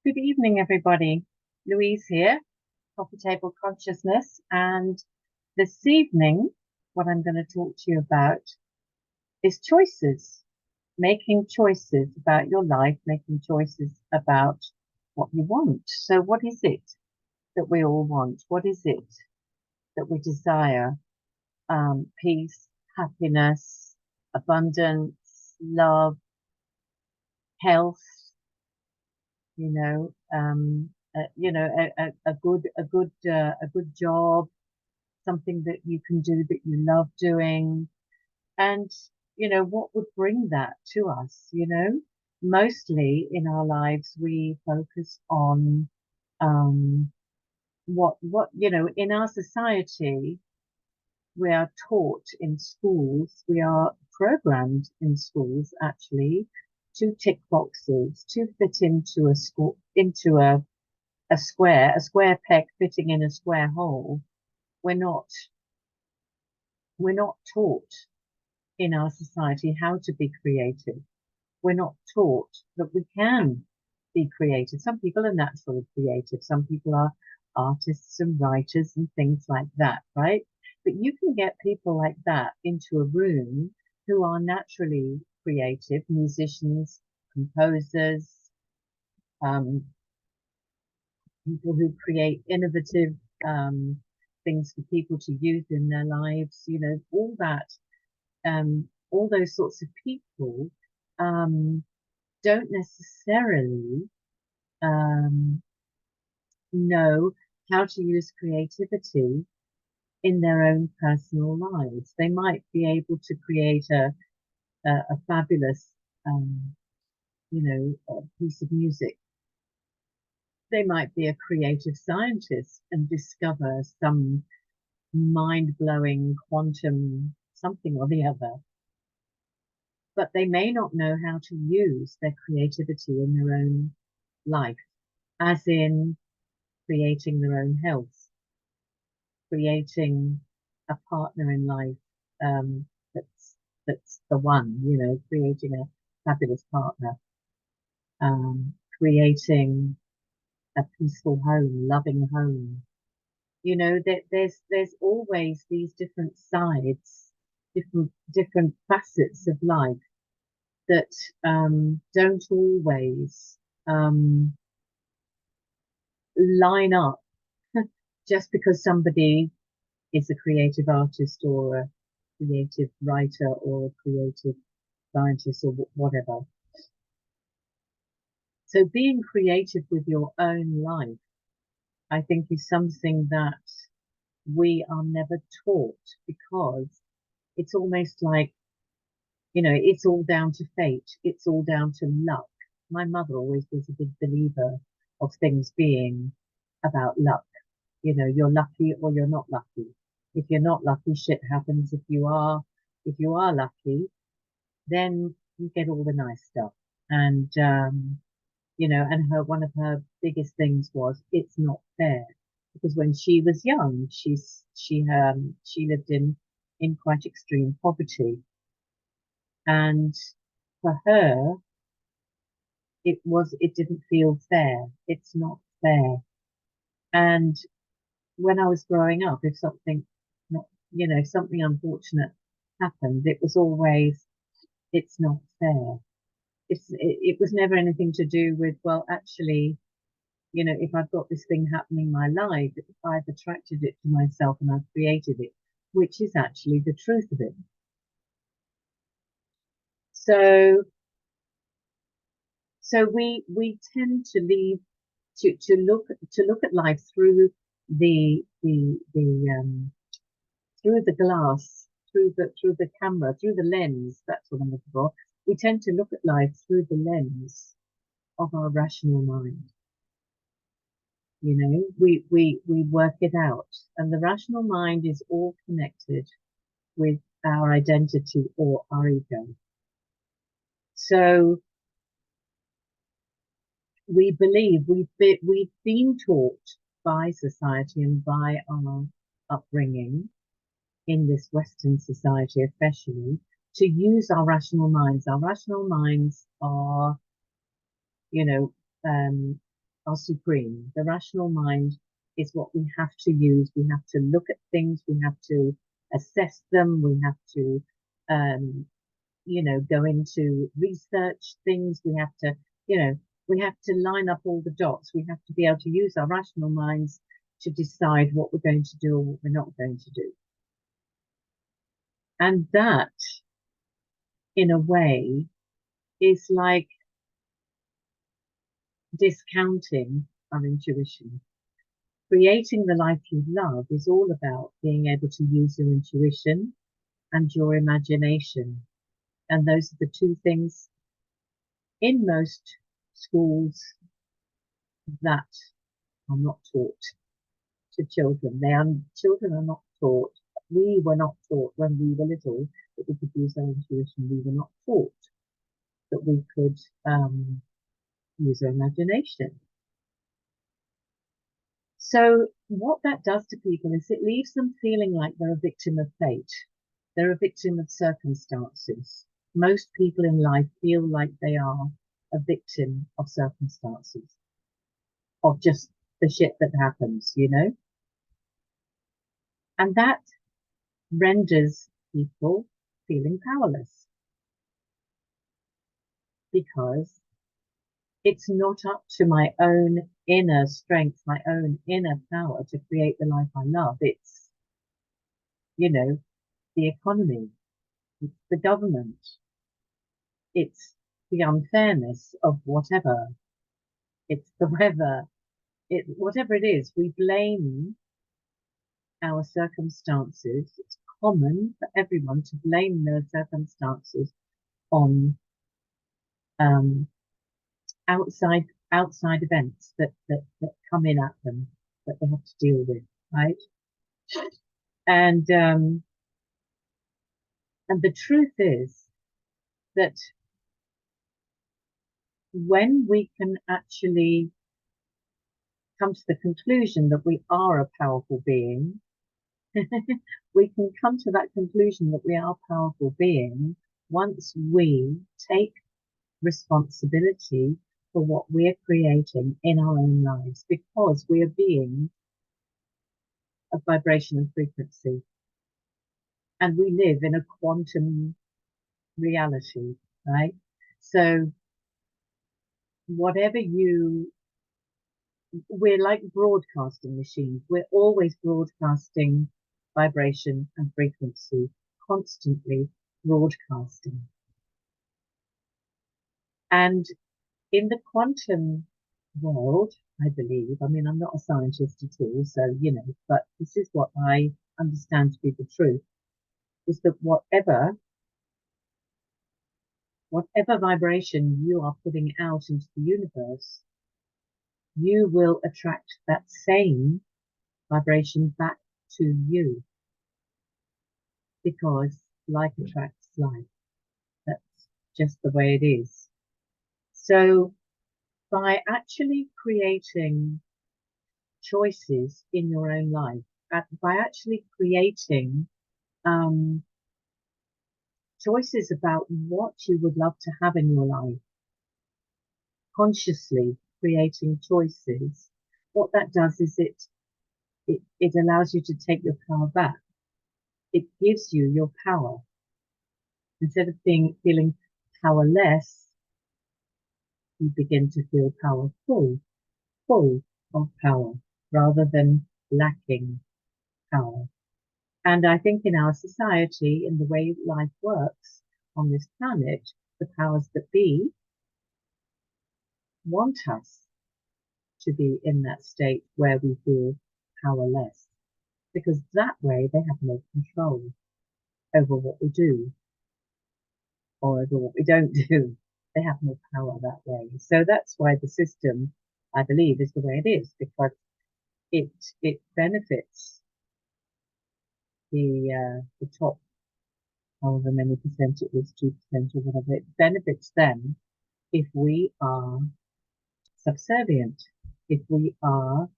good evening, everybody. Louise here, Coffee Table Consciousness, and this evening, what I'm going to talk to you about is choices, making choices about your life, making choices about what you want. So what is it that we all want? What is it that we desire? Peace, happiness, abundance, love, health, you know, a good job, something that you can do that you love doing. And, what would bring that to us? Mostly in our lives, we focus on, in our society, we are taught in schools, we are programmed in schools actually to tick boxes, to fit into a school, into a square peg fitting in a square hole. We're not, we're not taught in our society how to be creative. We're not taught that we can be creative. Some people are naturally creative. Some people are artists and writers and things like that, right? But you can get people like that into a room who are naturally creative, musicians, composers, um, people who create innovative things for people to use in their lives, all that, all those sorts of people um, don't necessarily um, know how to use creativity in their own personal lives. They might be able to create a fabulous, a piece of music. They might be a creative scientist and discover some mind-blowing quantum something or the other, but they may not know how to use their creativity in their own life, as in creating their own health, creating a partner in life that's the one, creating a fabulous partner, creating a peaceful home, loving home. There's always these different sides, different facets of life that don't always line up just because somebody is a creative artist or a creative writer or a creative scientist or whatever. So being creative with your own life, I think, is something that we are never taught, because it's almost like, it's all down to fate. It's all down to luck. My mother always was a big believer of things being about luck. You're lucky or you're not lucky. If you're not lucky, shit happens. If you are lucky, then you get all the nice stuff. And, and one of her biggest things was, it's not fair. Because when she was young, she lived in quite extreme poverty. And for her, it didn't feel fair. It's not fair. And when I was growing up, if something not, something unfortunate happened, it was always, it's not fair. It was never anything to do with, well, actually, if I've got this thing happening in my life, if I've attracted it to myself and I've created it, which is actually the truth of it. So we tend to look at life through through the glass, through the camera, through the lens. That's what I'm looking for. We tend to look at life through the lens of our rational mind. We work it out, and the rational mind is all connected with our identity or our ego. So we believe we've been taught by society and by our upbringing in this Western society, especially, to use our rational minds. Our rational minds are, you know, um, are supreme. The rational mind is what we have to use. We have to look at things. We have to assess them. We have to, go into research things. We have to, we have to line up all the dots. We have to be able to use our rational minds to decide what we're going to do or what we're not going to do. And that, in a way, is like discounting our intuition. Creating the life you love is all about being able to use your intuition and your imagination. And those are the two things in most schools that are not taught to children. Children are not taught. We were not taught when we were little that we could use our intuition. We were not taught that we could use our imagination. So what that does to people is it leaves them feeling like they're a victim of fate. They're a victim of circumstances. Most people in life feel like they are a victim of circumstances, of just the shit that happens, And that renders people feeling powerless because it's not up to my own inner strength, my own inner power to create the life I love. It's, the economy, it's the government, it's the unfairness of whatever, it's the weather, whatever it is, we blame our circumstances. It's common for everyone to blame their circumstances on outside events that come in at them that they have to deal with, right? And the truth is that when we can actually come to the conclusion that we are a powerful being, we can come to that conclusion that we are a powerful being once we take responsibility for what we're creating in our own lives, because we are beings of vibration and frequency. And we live in a quantum reality, right? So we're like broadcasting machines. We're always broadcasting vibration and frequency, constantly broadcasting. And in the quantum world, I believe, I mean, I'm not a scientist at all, so, but this is what I understand to be the truth, is that whatever vibration you are putting out into the universe, you will attract that same vibration back to you, because like attracts like. That's just the way it is. So by actually creating choices in your own life, by actually creating choices about what you would love to have in your life, consciously creating choices, what that does is it allows you to take your power back. It gives you your power. Instead of feeling powerless, you begin to feel powerful, full of power, rather than lacking power. And I think in our society, in the way life works on this planet, the powers that be want us to be in that state where we feel powerless, because that way they have no control over what we do or over what we don't do. They have no power that way. So that's why the system, I believe, is the way it is, because it benefits the top, however many percent it is, 2% or whatever. It benefits them if we are subservient, if we are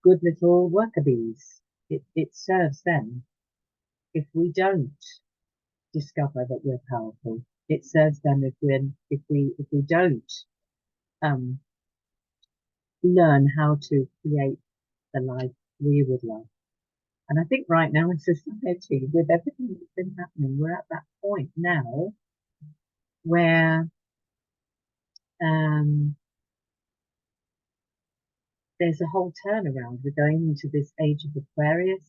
good little worker bees. It serves them. If we don't discover that we're powerful, it serves them if we don't learn how to create the life we would love. And I think right now in society, with everything that's been happening, we're at that point now where um, there's a whole turnaround. We're going into this age of Aquarius.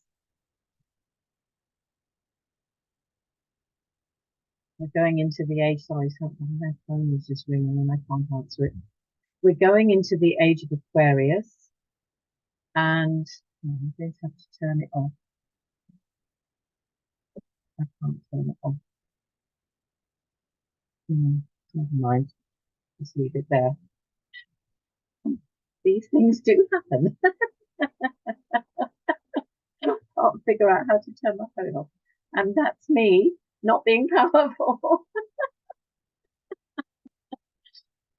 We're going into the age, sorry, something, my phone is just ringing and I can't answer it. We're going into the age of Aquarius and I just have to turn it off. I can't turn it off. Never mind. Just leave it there. These things do happen. I can't figure out how to turn my phone off. And that's me not being powerful.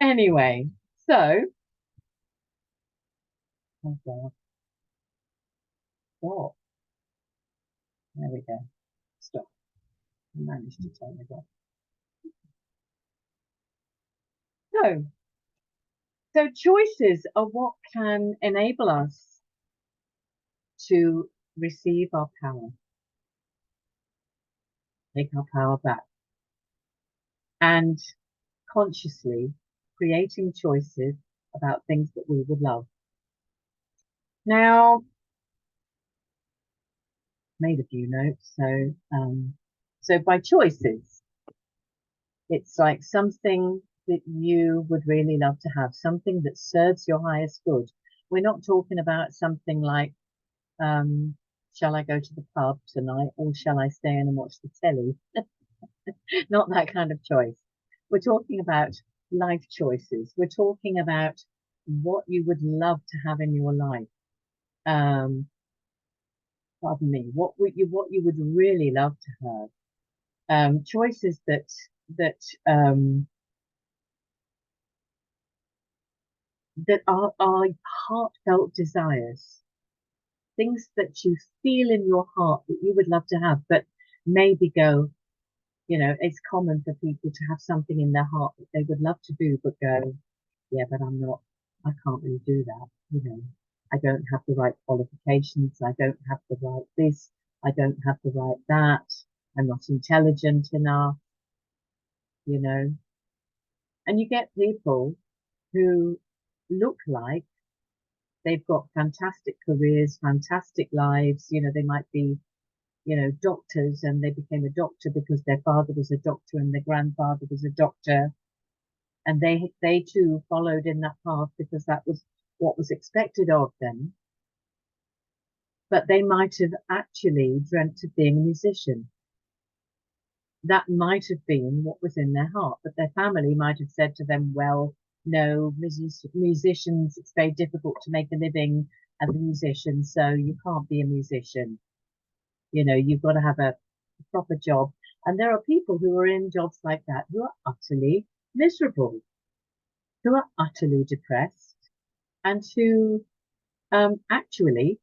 Anyway, so, oh God, stop. There we go. Stop. I managed to turn it off. So choices are what can enable us to receive our power, take our power back, and consciously creating choices about things that we would love. Now, made a few notes. So by choices, it's like something that you would really love to have, something that serves your highest good. We're not talking about something like, shall I go to the pub tonight or shall I stay in and watch the telly? Not that kind of choice. We're talking about life choices. We're talking about what you would love to have in your life. Pardon me, what you would really love to have. Choices that that are heartfelt desires, things that you feel in your heart that you would love to have, but maybe go, it's common for people to have something in their heart that they would love to do, but go, yeah, but I can't really do that. I don't have the right qualifications. I don't have the right this. I don't have the right that. I'm not intelligent enough, you know. And you get people who look like they've got fantastic careers, fantastic lives. They might be, doctors and they became a doctor because their father was a doctor and their grandfather was a doctor. And they too followed in that path because that was what was expected of them. But they might have actually dreamt of being a musician. That might have been what was in their heart, but their family might have said to them, well, no, musicians, it's very difficult to make a living as a musician, so you can't be a musician. You've got to have a proper job. And there are people who are in jobs like that who are utterly miserable, who are utterly depressed, and who actually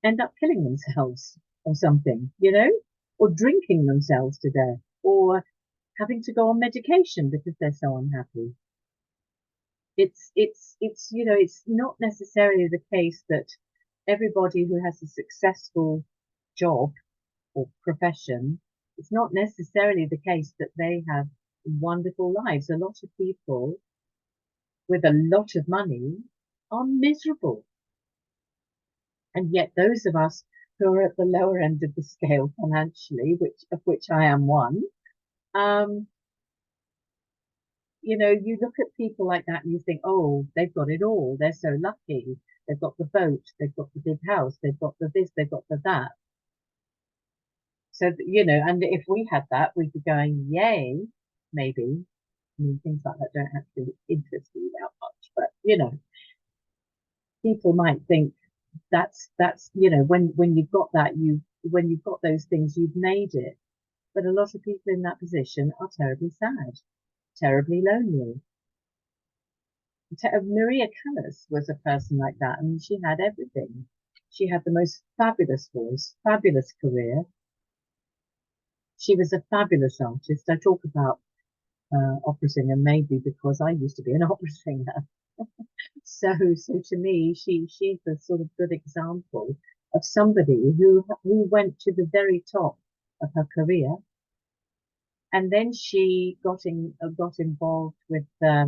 end up killing themselves or something, or drinking themselves to death, or having to go on medication because they're so unhappy. It's not necessarily the case that everybody who has a successful job or profession, it's not necessarily the case that they have wonderful lives. A lot of people with a lot of money are miserable. And yet those of us who are at the lower end of the scale financially, of which I am one, you look at people like that and you think, oh, they've got it all. They're so lucky. They've got the boat. They've got the big house. They've got the this. They've got the that. So, and if we had that, we'd be going, yay, maybe. I mean, things like that don't actually interest me that much, but, people might think that's, when you've got that, when you've got those things, you've made it. But a lot of people in that position are terribly sad, terribly lonely. Maria Callas was a person like that, and she had everything. She had the most fabulous voice, fabulous career. She was a fabulous artist. I talk about opera singer maybe because I used to be an opera singer. So to me, she's a sort of good example of somebody who went to the very top of her career, and then she got involved with a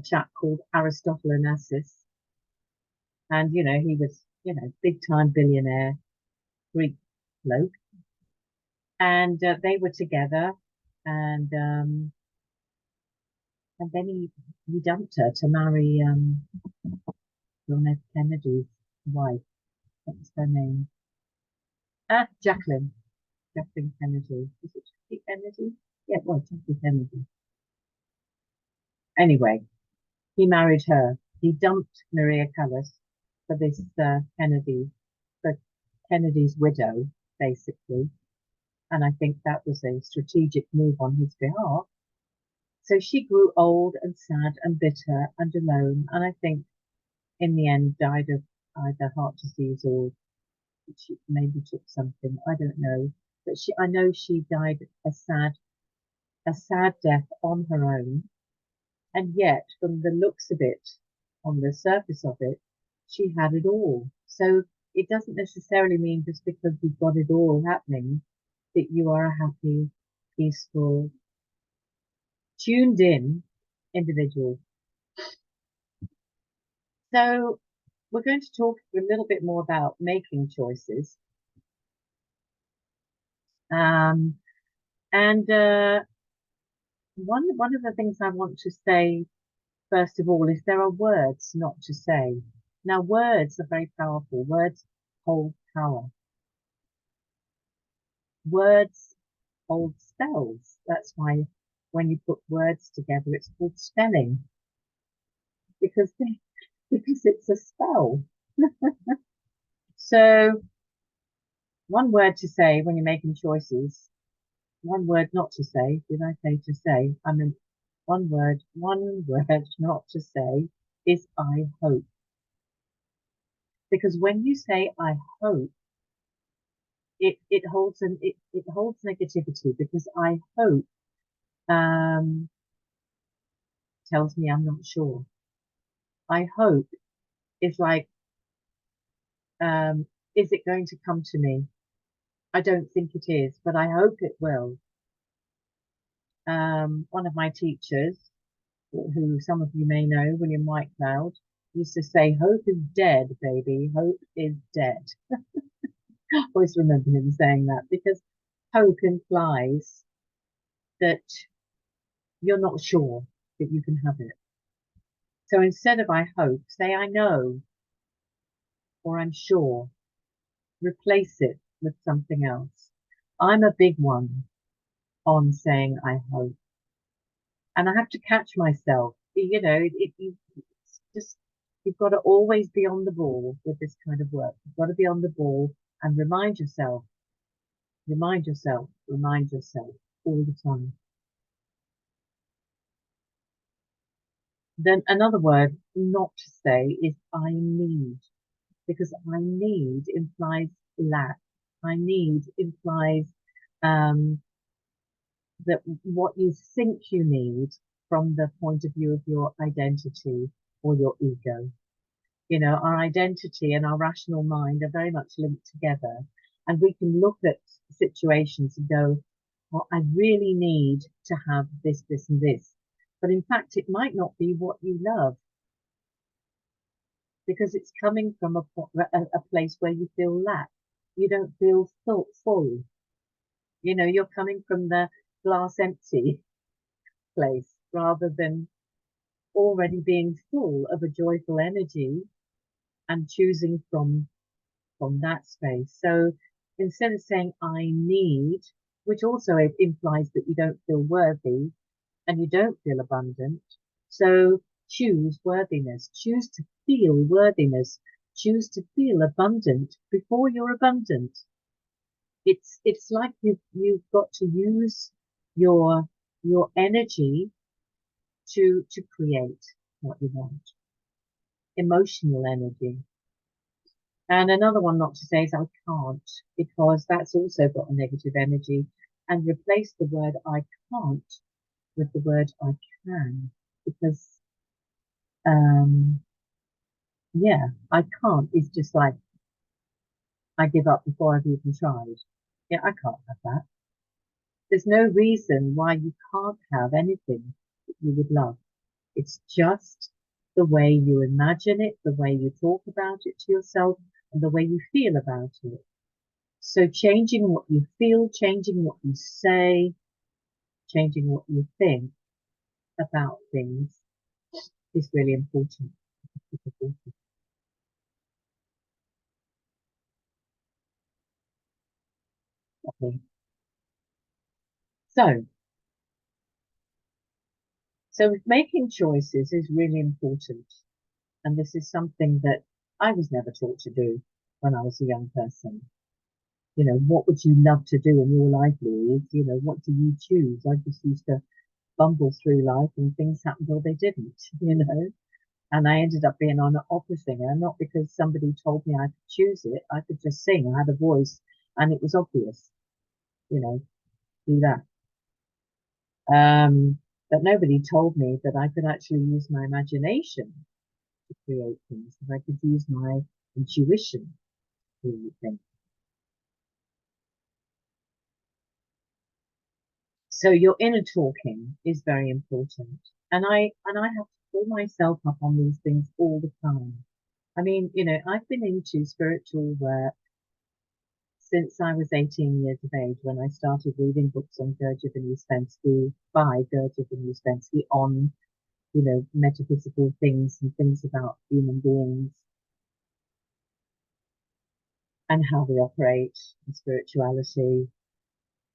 chap called Aristotle Onassis, and he was big time billionaire Greek bloke, and they were together, and then he dumped her to marry John F. Kennedy's wife. What's her name? Jacqueline. Jacqueline Kennedy. Is it Jackie Kennedy? Yeah, well, Jackie Kennedy. Anyway, he married her. He dumped Maria Callas for this for Kennedy's widow, basically. And I think that was a strategic move on his behalf. So she grew old and sad and bitter and alone, and I think in the end died of either heart disease or she maybe took something. I don't know. But I know she died a sad death on her own. And yet, from the looks of it, on the surface of it, she had it all. So it doesn't necessarily mean just because you've got it all happening that you are a happy, peaceful, tuned in individual. So we're going to talk a little bit more about making choices. Um, and one of the things I want to say first of all is there are words not to say. Now, words are very powerful. Words hold power. Words hold spells. That's why when you put words together, it's called spelling because because it's a spell. So one word to say when you're making choices, one word not to say. Did I say to say? I mean, one word not to say is I hope. Because when you say I hope, it holds negativity because I hope um, tells me I'm not sure. I hope is like, is it going to come to me? I don't think it is, but I hope it will. One of my teachers, who some of you may know, William Whitecloud, used to say, "Hope is dead, baby. Hope is dead." I always remember him saying that because hope implies that you're not sure that you can have it. So instead of I hope, say I know or I'm sure. Replace it with something else. I'm a big one on saying I hope. And I have to catch myself. It's just, you've got to always be on the ball with this kind of work. You've got to be on the ball and remind yourself all the time. Then another word not to say is I need, because I need implies lack. I need implies um, that what you think you need from the point of view of your identity or your ego. Our identity and our rational mind are very much linked together. And we can look at situations and go, well, I really need to have this, this, and this. But in fact, it might not be what you love because it's coming from a place where you feel lack. You don't feel full. You're coming from the glass empty place rather than already being full of a joyful energy and choosing from that space. So instead of saying I need, which also implies that you don't feel worthy and you don't feel abundant, so choose worthiness, choose to feel worthiness, choose to feel abundant before you're abundant. It's like you've got to use your energy to create what you want. Emotional energy. And another one not to say is I can't, because that's also got a negative energy. And replace the word I can't with the word I can, because Yeah, I can't. It's just like I give up before I've even tried. Yeah, I can't have that. There's no reason why you can't have anything that you would love. It's just the way you imagine it, the way you talk about it to yourself, and the way you feel about it. So changing what you feel, changing what you say, changing what you think about things is really important. Okay. So, so making choices is really important. And this is something that I was never taught to do when I was a young person. You know, what would you love to do in your life, Louise? You know, what do you choose? I just used to bumble through life and things happened or they didn't, you know. And I ended up being an opera singer, not because somebody told me I could choose it. I could just sing. I had a voice and it was obvious, you know, do that. But nobody told me that I could actually use my imagination to create things, that I could use my intuition to create things. So your inner talking is very important. And I have to pull myself up on these things all the time. I mean, you know, I've been into spiritual work since I was 18 years of age when I started reading books on Gurdjieff and Uspensky by Gurdjieff and Uspensky on, you know, metaphysical things and things about human beings and how we operate in spirituality.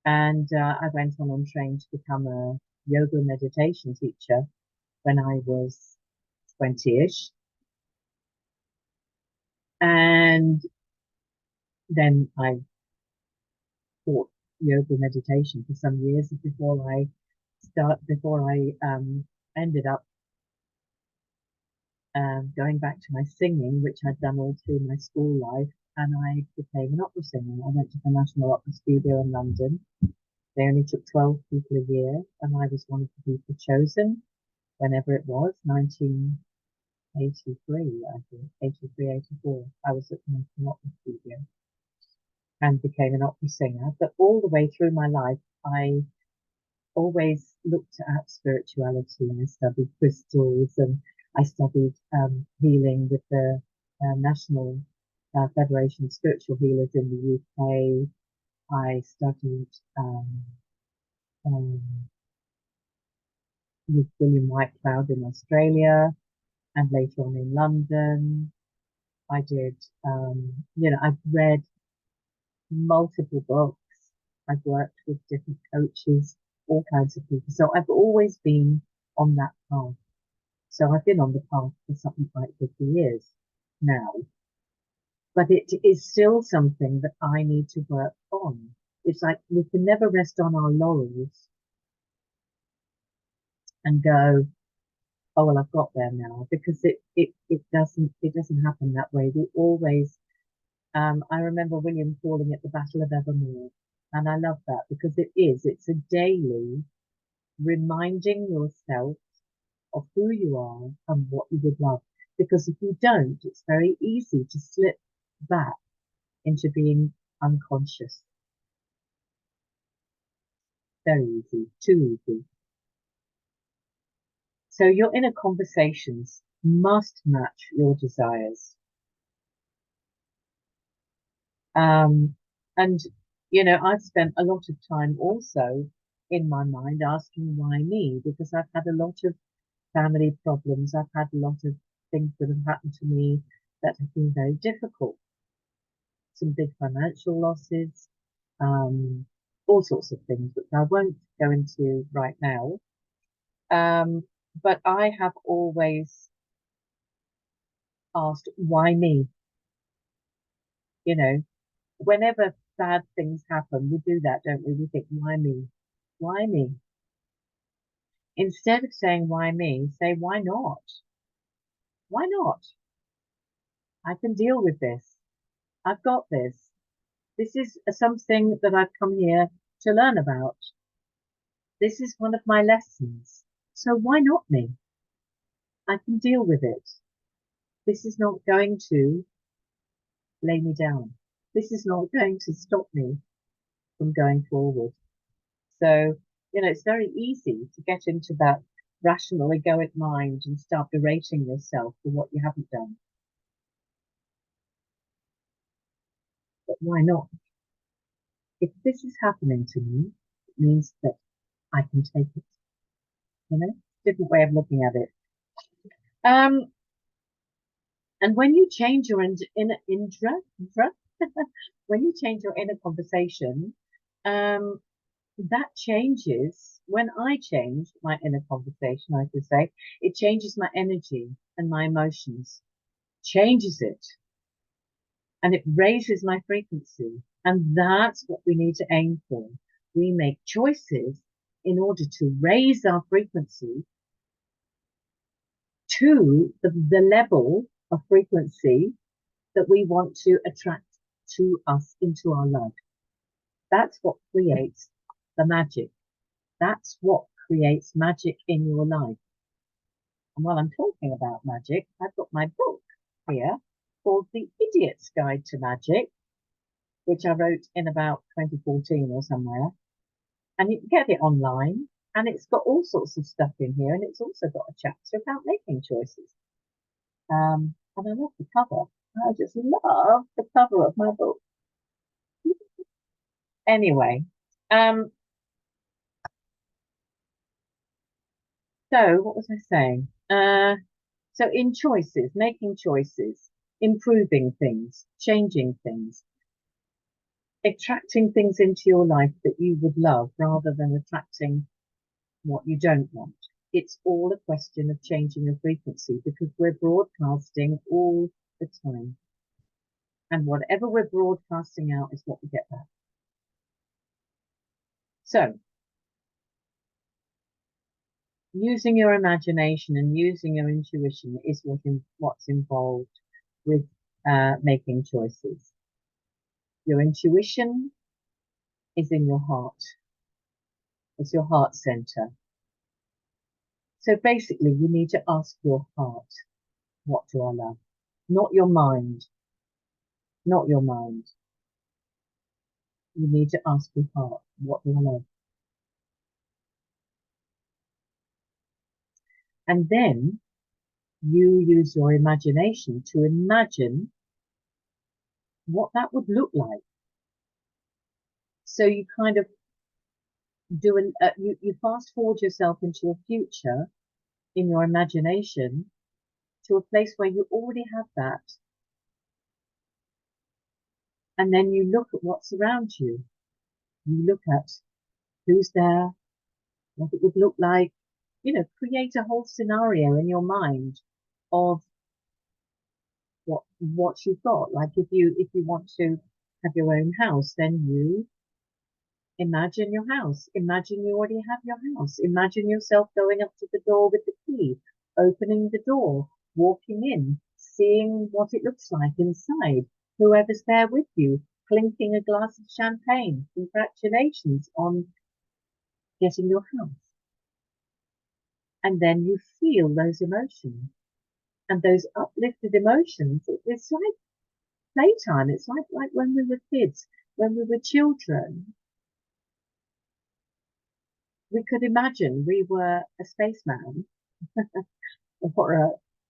And I went on and trained to become a yoga meditation teacher when I was 20-ish. And then I taught yoga meditation for some years before I ended up going back to my singing, which I'd done all through my school life, and I became an opera singer. I went to the National Opera Studio in London. They only took 12 people a year, and I was one of the people chosen whenever it was, 1983, I think, 83, 84. I was at the National Opera Studio and became an opera singer. But all the way through my life, I always looked at spirituality and I studied crystals and I studied healing with the National Federation of Spiritual Healers in the UK. I studied um, with William Whitecloud in Australia and later on in London. I did, you know, I've read multiple books. I've worked with different coaches, all kinds of people. So I've always been on that path. So I've been on the path for something like 50 years now, but it is still something that I need to work on. It's like we can never rest on our laurels and go, oh, well, I've got there now, because it doesn't happen that way. We always, I remember William calling it the Battle of Evermore. And I love that because it's a daily reminding yourself of who you are and what you would love. Because if you don't, it's very easy to slip back into being unconscious. Very easy, too easy. So your inner conversations must match your desires. Um, and, you know, I've spent a lot of time also in my mind asking why me, because I've had a lot of family problems. I've had a lot of things that have happened to me that have been very difficult. Some big financial losses, um, all sorts of things, which I won't go into right now. Um, but I have always asked, why me? You know, whenever bad things happen, we do that, don't we? We think, why me? Why me? Instead of saying, why me, say, why not? Why not? I can deal with this. I've got this. This is something that I've come here to learn about. This is one of my lessons. So why not me? I can deal with it. This is not going to lay me down. This is not going to stop me from going forward. So, it's very easy to get into that rational egoic mind and start berating yourself for what you haven't done. But why not? If this is happening to me, it means that I can take it. Different way of looking at it. Um, and when you change your when you change your inner conversation, um, that changes. When I change my inner conversation, I should say, it changes my energy and my emotions, changes it, and it raises my frequency. And that's what we need to aim for. We make choices in order to raise our frequency to the level of frequency that we want to attract to us into our life. That's what creates the magic. That's what creates magic in your life. And while I'm talking about magic, I've got my book here called The Idiot's Guide to Magic, which I wrote in about 2014 or somewhere. And you can get it online, and it's got all sorts of stuff in here, and it's also got a chapter about making choices. And I love the cover. I just love the cover of my book. Anyway, so what was I saying? So in choices, making choices, improving things, changing things, attracting things into your life that you would love rather than attracting what you don't want. It's all a question of changing your frequency because we're broadcasting all the time. And whatever we're broadcasting out is what we get back. So, using your imagination and using your intuition is what's involved with making choices. Your intuition is in your heart. It's your heart center. So basically, you need to ask your heart, what do I love? Not your mind. Not your mind. You need to ask your heart, what do I love? And then you use your imagination to imagine what that would look like. So you kind of you fast forward yourself into your future in your imagination to a place where you already have that. And then you look at what's around you. You look at who's there, what it would look like, create a whole scenario in your mind of what you've got. Like if you want to have your own house, then you imagine your house. Imagine you already have your house. Imagine yourself going up to the door with the key, opening the door, walking in, seeing what it looks like inside, whoever's there with you, clinking a glass of champagne. Congratulations on getting your house. And then you feel those emotions. And those uplifted emotions, it's like playtime. It's like when we were kids, when we were children. We could imagine we were a spaceman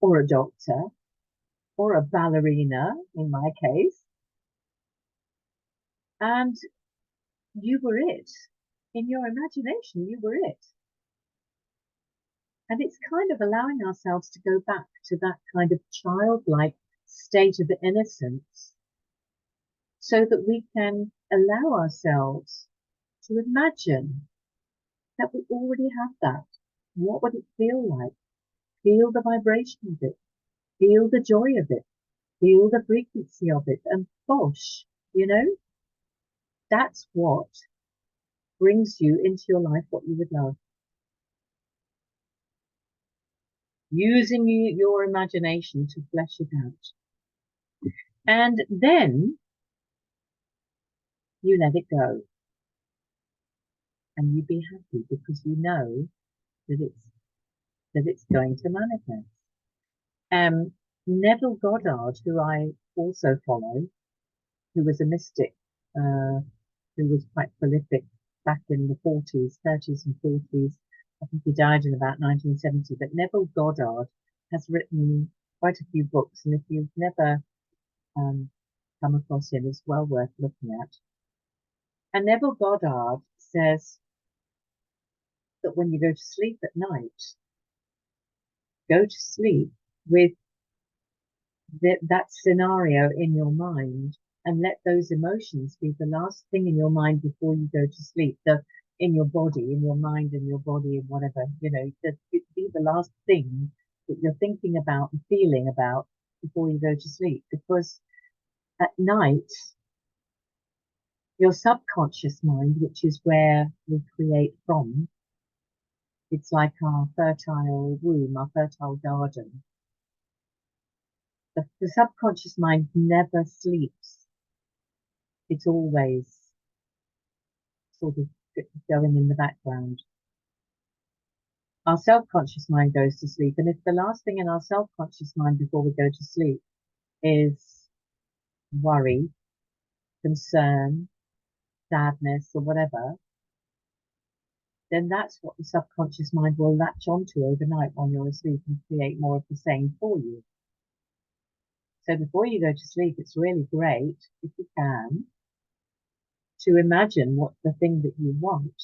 or a doctor or a ballerina in my case, and you were it. In your imagination, you were it. And it's kind of allowing ourselves to go back to that kind of childlike state of innocence so that we can allow ourselves to imagine that we already have that. What would it feel like? Feel the vibration of it. Feel the joy of it. Feel the frequency of it. And gosh, that's what brings you into your life what you would love. Using your imagination to flesh it out. And then you let it go. And you be happy because you know that it's going to manifest. Um, Neville Goddard, who I also follow, who was a mystic, uh, who was quite prolific back in the 40s, 30s and 40s. I think he died in about 1970, but Neville Goddard has written quite a few books, and if you've never um, come across him, it's well worth looking at. And Neville Goddard says that when you go to sleep at night, go to sleep with that scenario in your mind and let those emotions be the last thing in your mind before you go to sleep. In your body, in your mind, in your body, and whatever, be the last thing that you're thinking about and feeling about before you go to sleep. Because at night, your subconscious mind, which is where we create from, it's like our fertile womb, our fertile garden. The subconscious mind never sleeps. It's always sort of going in the background. Our self-conscious mind goes to sleep, and if the last thing in our self-conscious mind before we go to sleep is worry, concern, sadness, or whatever, then that's what the subconscious mind will latch onto overnight while you're asleep and create more of the same for you. So before you go to sleep, it's really great, if you can, to imagine what the thing that you want,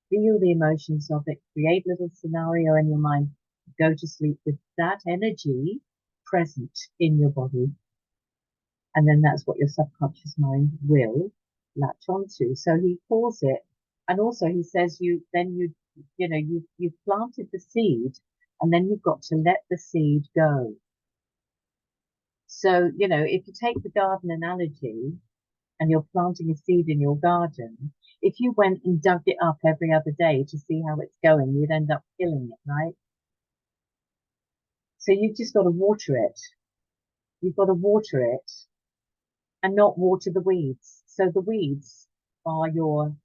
feel the emotions of it, create a little scenario in your mind, go to sleep with that energy present in your body. And then that's what your subconscious mind will latch onto. So he calls it, and also he says you've planted the seed, and then you've got to let the seed go. So, if you take the garden analogy and you're planting a seed in your garden, if you went and dug it up every other day to see how it's going, you'd end up killing it, right? So you've just got to water it. You've got to water it and not water the weeds. So the weeds are you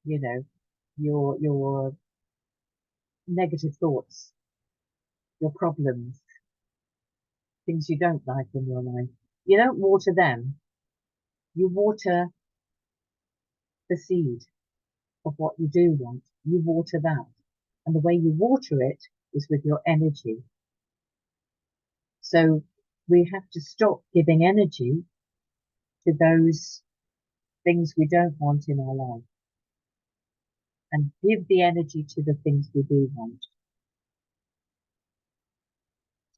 know, your negative thoughts, your problems, things you don't like in your life. You don't water them. You water the seed of what you do want. You water that. And the way you water it is with your energy. So we have to stop giving energy to those things we don't want in our life and give the energy to the things we do want.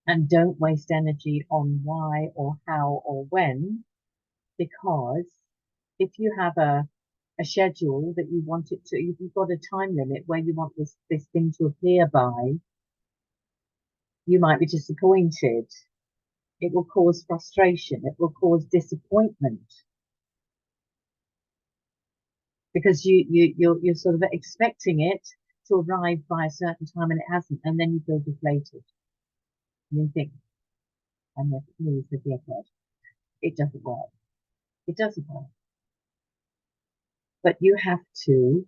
And don't waste energy on why or how or when, because if you have a schedule that you want it to, if you've got a time limit where you want this thing to appear by, you might be disappointed. It will cause frustration. It will cause disappointment because you're sort of expecting it to arrive by a certain time and it hasn't, and then you feel deflated. And you think, I'm never lose the effort. It doesn't work. It doesn't work. But you have to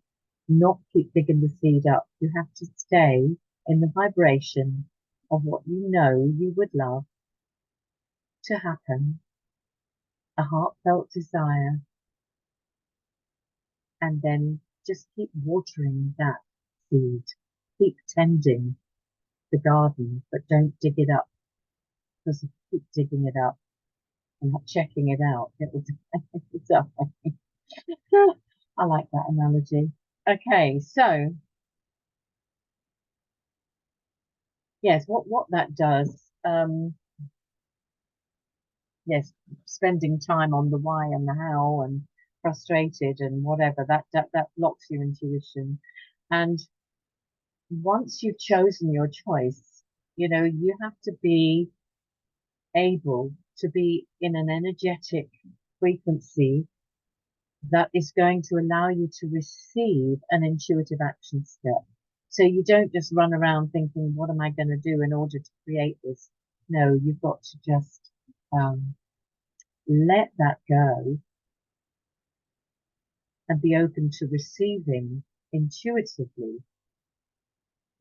not keep digging the seed up. You have to stay in the vibration of what you know you would love to happen, a heartfelt desire, and then just keep watering that seed. Keep tending the garden, but don't dig it up, because if you keep digging it up and not checking it out, it will die. I like that analogy. Okay, so yes, what that does, yes, spending time on the why and the how and frustrated and whatever, that blocks your intuition. And once you've chosen your choice, you have to be able to be in an energetic frequency that is going to allow you to receive an intuitive action step. So you don't just run around thinking, what am I going to do in order to create this? No, you've got to just let that go and be open to receiving intuitively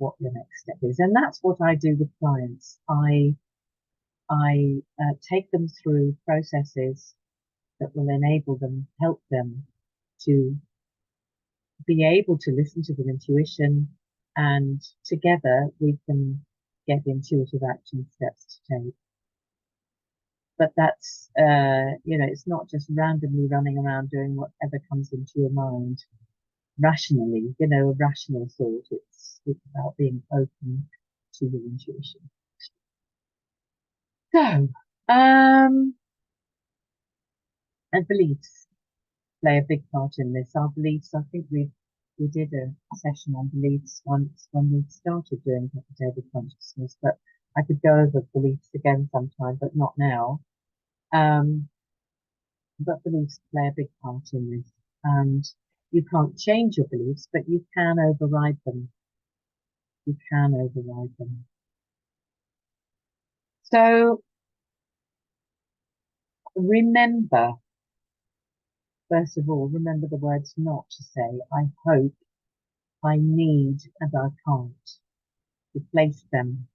what your next step is. And that's what I do with clients. I take them through processes that will enable them, help them to be able to listen to their intuition, and together we can get intuitive action steps to take. But that's, it's not just randomly running around doing whatever comes into your mind rationally, a rational thought. It's about being open to your intuition. So, and beliefs play a big part in this. Our beliefs, I think we did a session on beliefs once when we started doing daily consciousness, but I could go over beliefs again sometime, but not now. But beliefs play a big part in this, and you can't change your beliefs, but you can override them. You can override them. So remember, first of all, remember the words not to say. I hope, I need, and I can't. Replace them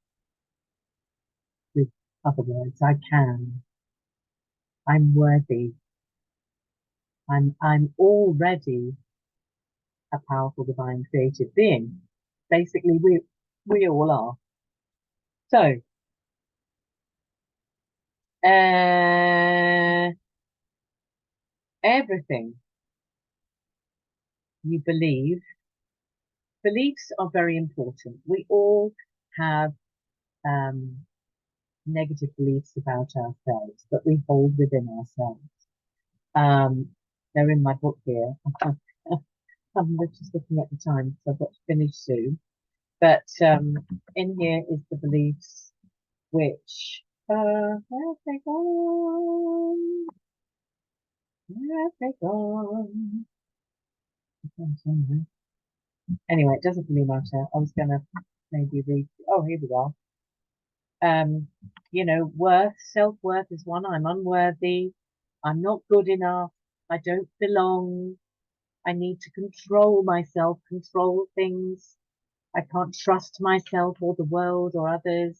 with other words. I can. I'm worthy. I'm already a powerful, divine, creative being. Basically, we all are. So, everything you believe, beliefs are very important. We all have negative beliefs about ourselves that we hold within ourselves. They're in my book here. I'm just looking at the time, so I've got to finish soon. But in here is the beliefs which, where have they gone? Where have they gone? Anyway, it doesn't really matter. I was going to maybe read. Oh, here we are. Worth, self-worth is one. I'm unworthy. I'm not good enough. I don't belong. I need to control myself, control things. I can't trust myself or the world or others.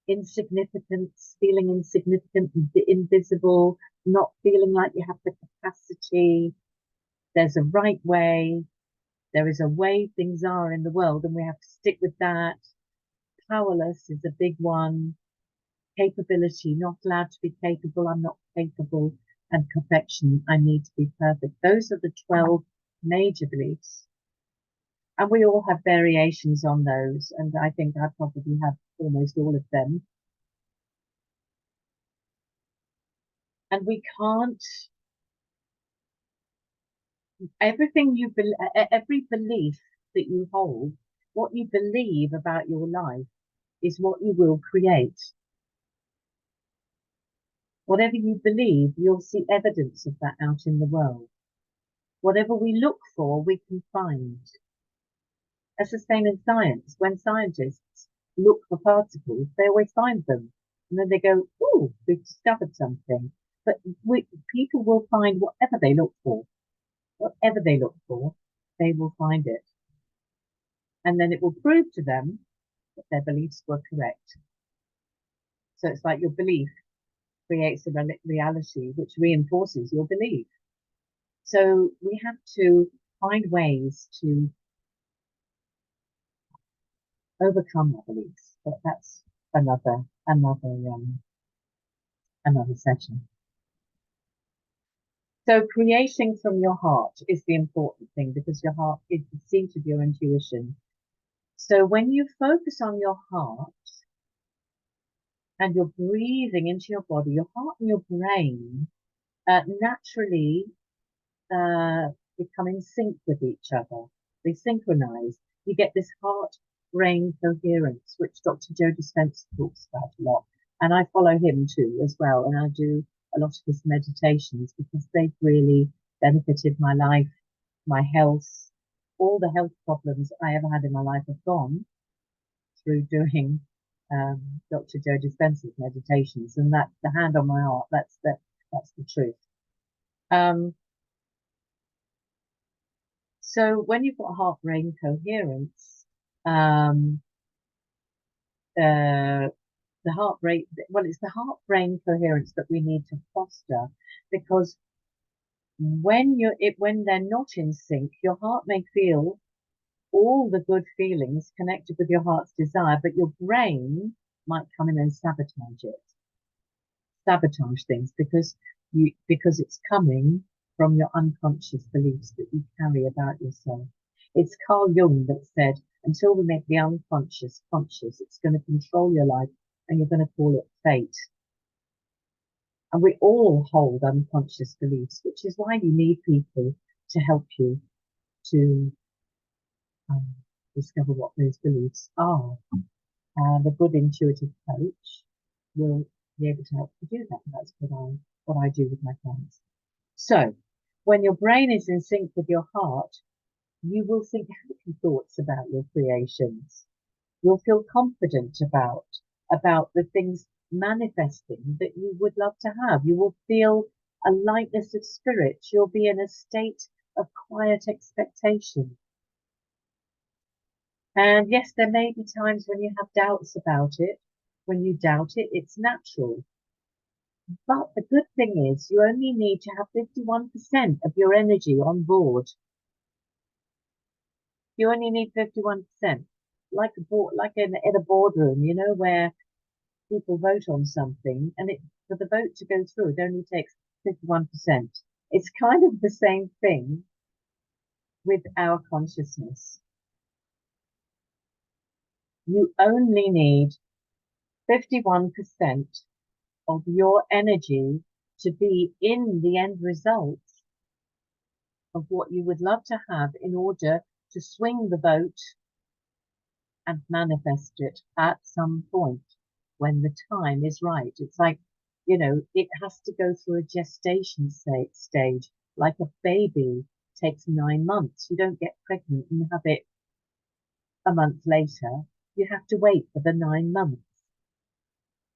Insignificance, feeling insignificant, invisible, not feeling like you have the capacity. There's a right way. There is a way things are in the world, and we have to stick with that. Powerless is a big one. Capability, not allowed to be capable. I'm not capable. And perfection, I need to be perfect. Those are the 12 major beliefs. And we all have variations on those. And I think I probably have almost all of them. And we can't, every belief that you hold, what you believe about your life is what you will create. Whatever you believe, you'll see evidence of that out in the world. Whatever we look for, we can find. That's the same in science. When scientists look for particles, they always find them. And then they go, oh, we've discovered something. But people will find whatever they look for. Whatever they look for, they will find it. And then it will prove to them that their beliefs were correct. So it's like your belief creates a reality which reinforces your belief. So we have to find ways to overcome our beliefs, but that's another session. So creating from your heart is the important thing, because your heart is the seat of your intuition. So when you focus on your heart and you're breathing into your body, your heart and your brain naturally become in sync with each other. They synchronize. You get this heart-brain coherence, which Dr. Joe Dispenza talks about a lot. And I follow him too as well. And I do a lot of his meditations because they've really benefited my life, my health. All the health problems I ever had in my life have gone through doing Dr. Joe Dispenza's meditations. And that's the hand on my heart. That's the truth. So when you've got heart-brain coherence, um, uh, the heart rate, well, it's the heart brain coherence that we need to foster, because when they're not in sync, your heart may feel all the good feelings connected with your heart's desire, but your brain might come in and sabotage things because it's coming from your unconscious beliefs that you carry about yourself. It's Carl Jung that said, until we make the unconscious conscious, it's going to control your life and you're going to call it fate. And we all hold unconscious beliefs, which is why you need people to help you to um, discover what those beliefs are. And a good intuitive coach will be able to help you do that. That's what I do with my clients. So when your brain is in sync with your heart, you will think happy thoughts about your creations. You'll feel confident about the things manifesting that you would love to have. You will feel a lightness of spirit. You'll be in a state of quiet expectation. And yes, there may be times when you have doubts about it. When you doubt it, it's natural. But the good thing is you only need to have 51% of your energy on board. You only need 51%. Like in a boardroom, you know, where people vote on something and for the vote to go through, it only takes 51%. It's kind of the same thing with our consciousness. You only need 51% of your energy to be in the end result of what you would love to have in order to swing the vote and manifest it at some point when the time is right. It's like, you know, it has to go through a gestation stage, like a baby takes 9 months. You don't get pregnant and have it a month later. You have to wait for the 9 months.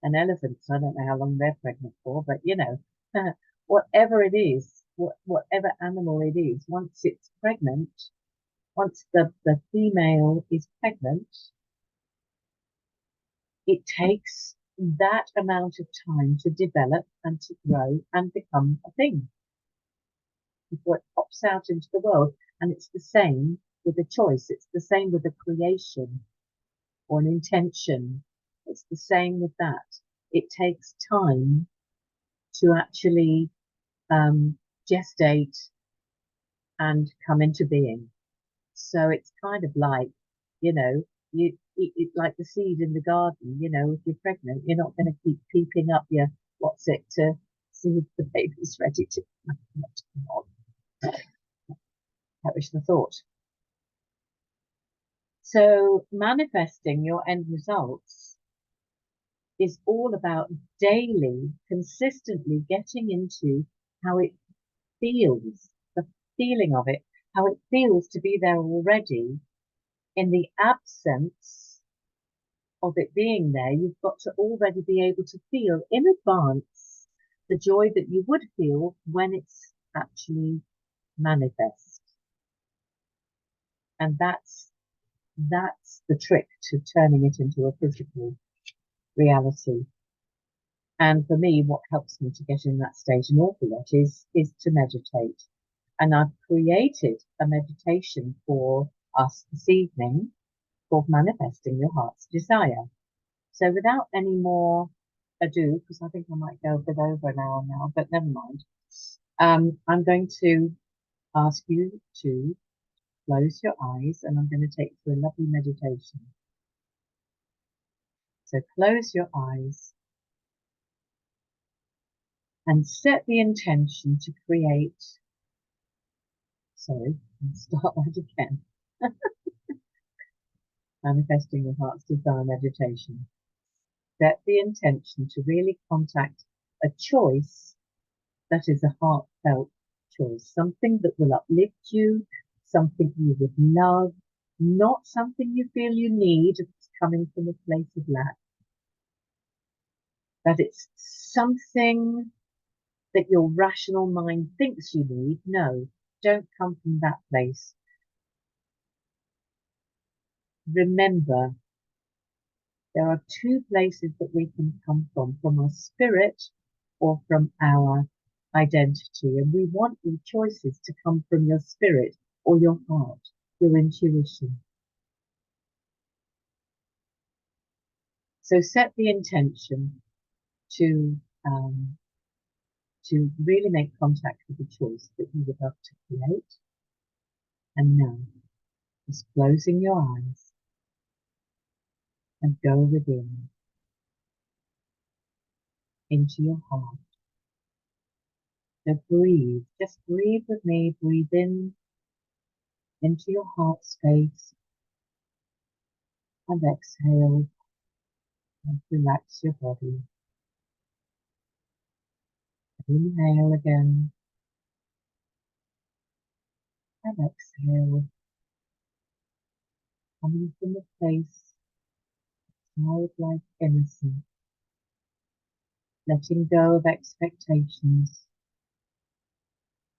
And elephants, I don't know how long they're pregnant for, but you know, whatever it is, whatever animal it is, once it's pregnant, once the female is pregnant, it takes that amount of time to develop and to grow and become a thing before it pops out into the world. And it's the same with a choice. It's the same with a creation or an intention. It's the same with that. It takes time to actually gestate and come into being. So it's kind of like, you know, it's like the seed in the garden, you know, if you're pregnant, you're not going to keep peeping up your, to see if the baby's ready to come on. Perish the thought. So manifesting your end results is all about daily, consistently getting into how it feels, the feeling of it, how it feels to be there already. In the absence of it being there, you've got to already be able to feel in advance the joy that you would feel when it's actually manifest. And that's the trick to turning it into a physical reality. And for me, what helps me to get in that stage an awful lot is to meditate. And I've created a meditation for us this evening called Manifesting Your Heart's Desire. So without any more ado, because I think I might go a bit over an hour now, but never mind. I'm going to ask you to close your eyes and I'm going to take you through a lovely meditation. So close your eyes and set the intention to create, sorry, let's start that again. Manifesting your heart's desire meditation. Set the intention to really contact a choice that is a heartfelt choice, something that will uplift you, something you would love, not something you feel you need if it's coming from a place of lack. That it's something that your rational mind thinks you need. No, don't come from that place. remember, there are two places that we can come from our spirit or from our identity. And we want your choices to come from your spirit or your heart, your intuition. So set the intention to um, to really make contact with the choice that you would love to create. And now, just closing your eyes and go within into your heart. So breathe, just breathe with me, breathe in into your heart space and exhale and relax your body. Inhale again and exhale, coming from a place childlike innocent, letting go of expectations,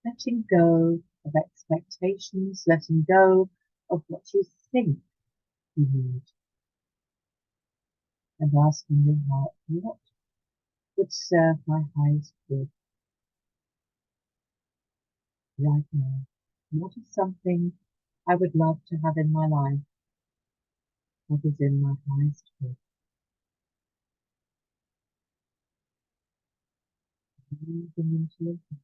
letting go of expectations, letting go of what you think you need, and asking your heart, what would serve my highest good right now? What is something I would love to have in my life? What is in my highest good? Breathing into your heart.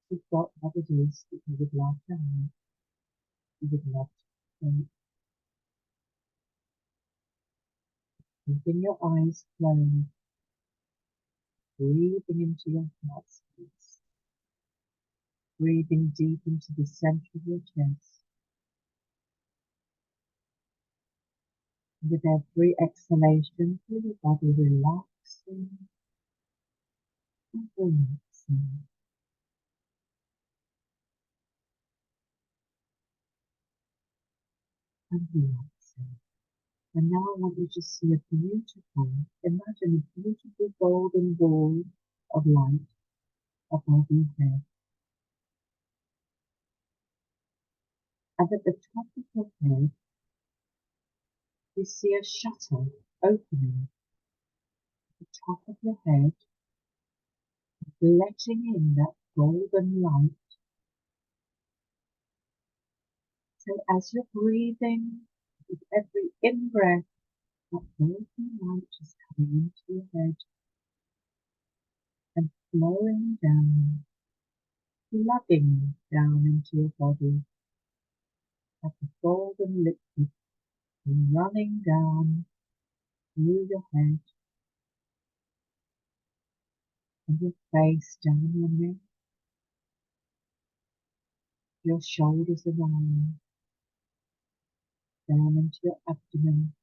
You've got what it is that you would love to have, you would love to create. Keeping your eyes closed, breathing into your heart space, breathing deep into the center of your chest. With every exhalation, feel your body relaxing and relaxing and relaxing. And now I want you to see imagine a beautiful golden ball of light above your head. And at the top of your head, you see a shutter opening at the top of your head, letting in that golden light. So as you're breathing, with every in-breath, that golden light is coming into your head and flowing down, flooding down into your body like a golden liquid running down through your head and your face, down your neck, your shoulders and arms, down into your abdomen,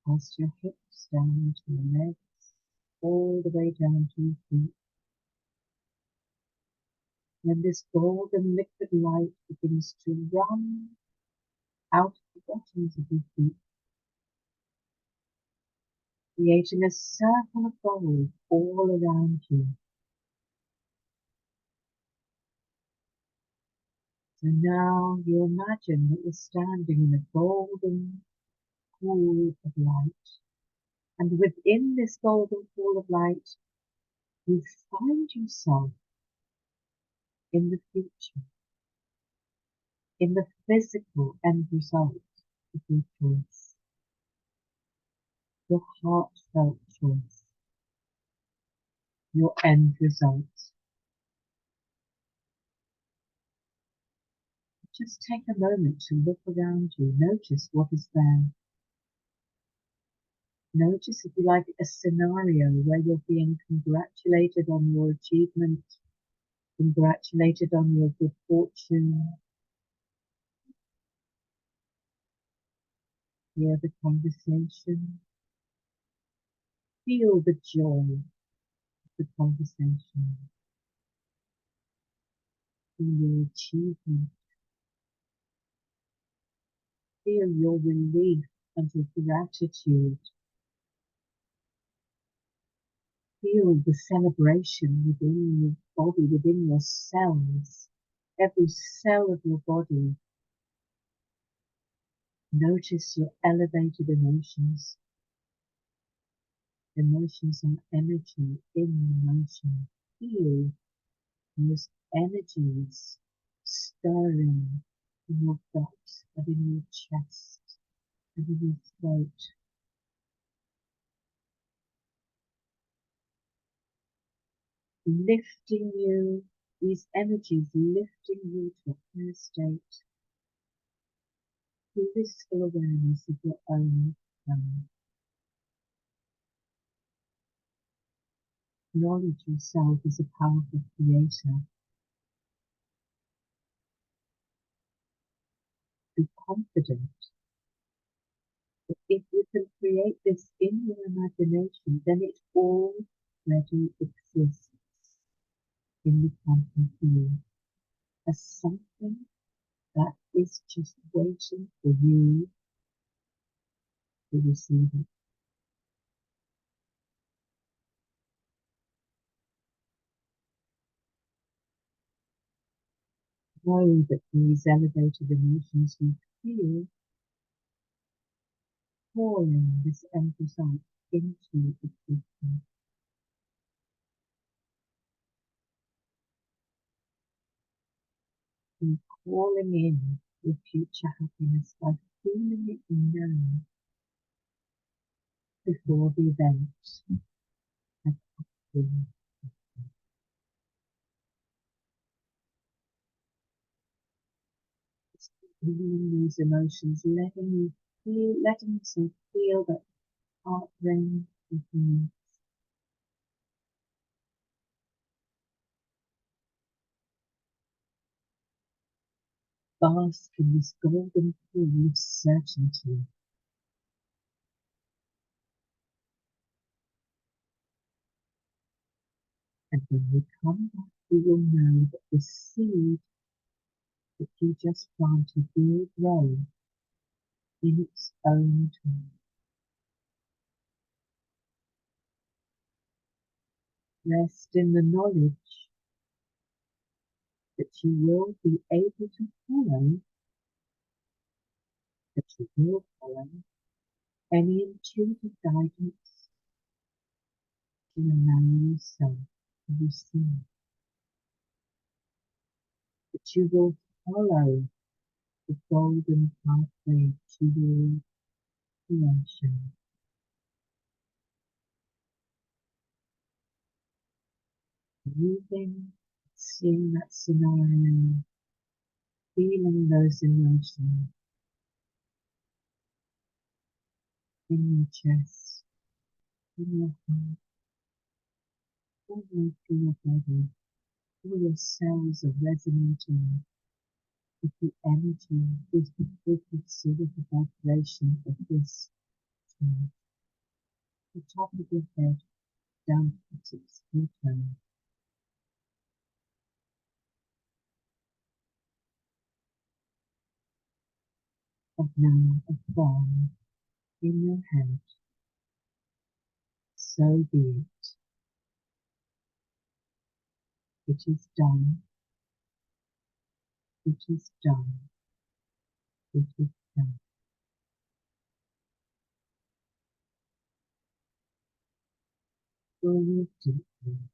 past your hips, down into your legs, all the way down to your feet. When this golden liquid light begins to run out of the bottoms of your feet, creating a circle of gold all around you. So now you imagine that you're standing in a golden pool of light. And within this golden pool of light, you find yourself in the future, in the physical end result of your choice, your heartfelt choice, your end result. Just take a moment to look around you, notice what is there. Notice, if you like, a scenario where you're being congratulated on your achievement, congratulated on your good fortune. Hear the conversation. Feel the joy of the conversation. Feel your achievement. Feel your relief and your gratitude. Feel the celebration within your body, within your cells, every cell of your body. Notice your elevated emotions. Emotions are energy in motion. Feel those energies stirring in your gut and in your chest and in your throat. Lifting you, these energies lifting you to a higher state, blissful awareness of your own power. Acknowledge yourself as a powerful creator. Be confident that if you can create this in your imagination, then it already exists in the quantum field as something that is just waiting for you to receive it. Know that these elevated emotions you feel pouring this emphasis into existence. And calling in your future happiness by feeling it now before the event has happened. Feeling those emotions, letting yourself feel that heart rate within. Bask in this golden pool of certainty. And when we come back, we will know that the seed that you just planted will grow in its own time. Rest in the knowledge that you will be able to follow, that you will follow any intuitive guidance to allow yourself to receive, that you will follow the golden pathway to your creation. Breathing, seeing that scenario, feeling those emotions in your chest, in your heart, all through your body. All your cells are resonating with the energy, with the frequency, with the vibration of this tone. The top of your head down to the tips of your toes. And now a bomb in your head. So be it. It is done. It is done. It is done. Breathe deeply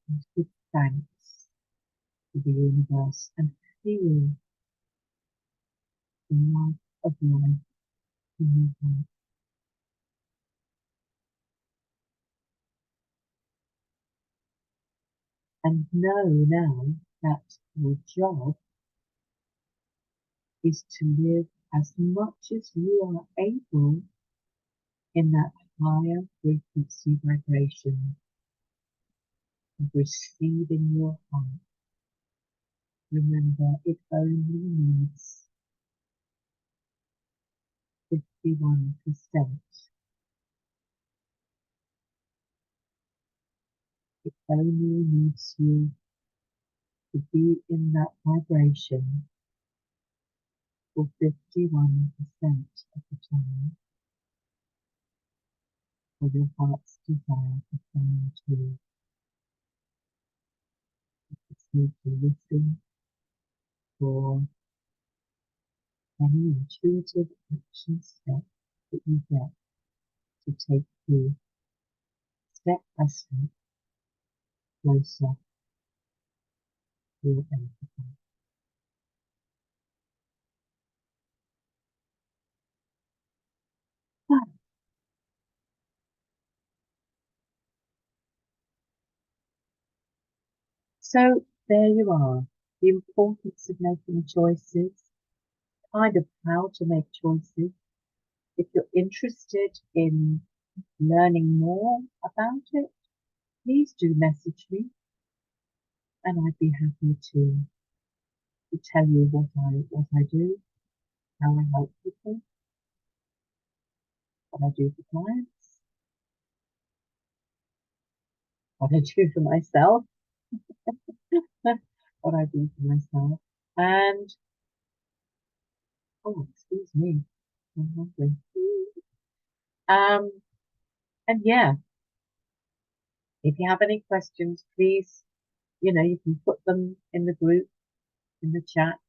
and give thanks to the universe and feel the love of life in your heart. And know now that your job is to live as much as you are able in that higher frequency vibration of receiving your heart. Remember, it only needs 51%. It only needs you to be in that vibration for 51% of the time for your heart's desire to find you. you to listen for any intuitive action steps that you get to take you step by step closer to your empathy. So there you are, the importance of making choices, kind of how to make choices. If you're interested in learning more about it, please do message me and I'd be happy to tell you what I do, how I help people, what I do for clients, what I do for myself, what I do for myself. And oh, excuse me, I'm hungry. Um, and yeah, if you have any questions, please, you can put them in the group, in the chat,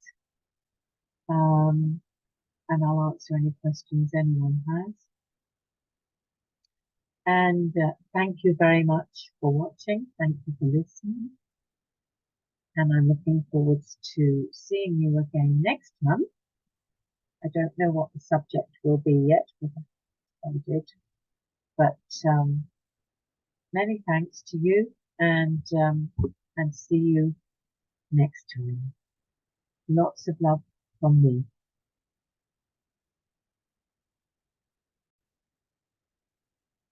um, and I'll answer any questions anyone has. And thank you very much for watching. Thank you for listening. And I'm looking forward to seeing you again next month. I don't know what the subject will be yet, but many thanks to you and see you next time. Lots of love from me.